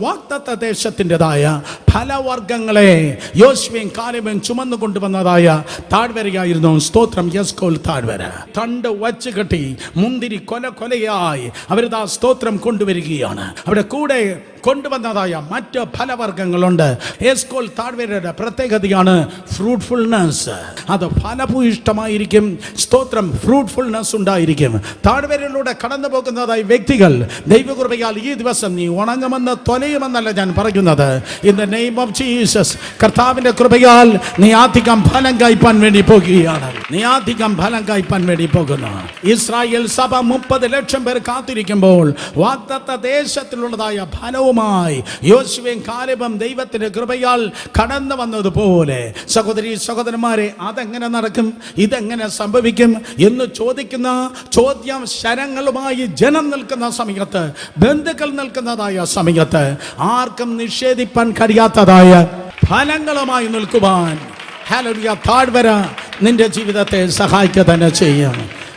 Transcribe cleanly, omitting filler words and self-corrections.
വാഗ്ദത്ത ദേശത്തിൻ്റെതായ ഫലവർഗങ്ങളെ യോശുവയും കാലേബും ചുമന്നു കൊണ്ടുവന്നതായ താഴ്വരയായിരുന്നു സ്തോത്രം എസ്കോൽ താഴ്വര. തണ്ട് വച്ച് കെട്ടി മുന്തിരി കൊലയായി അവരിതാ സ്തോത്രം കൊണ്ടുവരികയാണ്. അവിടെ കൂടെ കൊണ്ടുവന്നതായ മറ്റ് ഫലവർഗങ്ങളുണ്ട്. എസ്കോൽ താഴ്വരയുടെ പ്രത്യേകതയാണ് ഫ്രൂട്ട്ഫുൾനെസ്. അത് ഫലഭൂയിഷ്ടമായിരിക്കും. സ്തോത്രം ഫ്രൂട്ട്ഫുൾനെസ് ഉണ്ടായിരിക്കും. താഴ്വരയിലൂടെ കടന്നു പോകുന്നതായ വ്യക്തികൾ ദൈവകൃപയാൽ ഈ ദിവസം നീ ഉണങ്ങുമെന്ന് തൊലയുമെന്നല്ല ഞാൻ പറയുന്നത്. In the name of Jesus, കർത്താവിന്റെ കൃപയാൽ നീ അധികം ഫലം കായ്പാൻ വേണ്ടി പോകുകയാണ്. നീ അധികം ഫലം കായ്പാൻ വേണ്ടി പോകുന്നു. ഇസ്രായേൽ സഭ 30 ലക്ഷം പേർ കാത്തിരിക്കുമ്പോൾ വാഗ്ദത്ത ദേശത്തിലുള്ളതായ ഫലവും യോശുവയും കാലേബും ദൈവത്തിന്റെ കൃപയാൽ കടന്നു വന്നതുപോലെ സഹോദരി സഹോദരന്മാരെ, അതെങ്ങനെ നടക്കും, ഇതെങ്ങനെ സംഭവിക്കും എന്ന് ചോദിക്കുന്ന ചോദ്യം ശരങ്ങളുമായി ജനം നിൽക്കുന്ന സമയത്ത്, ബന്ധുക്കൾ നിൽക്കുന്നതായ സമയത്ത് ആർക്കും നിഷേധിപ്പാൻ കഴിയാത്തതായ ഫലങ്ങളുമായി നിൽക്കുവാൻ ഹല്ലേലൂയ താഴ്വര നിന്റെ ജീവിതത്തെ സഹായിക്കുക തന്നെ ചെയ്യും.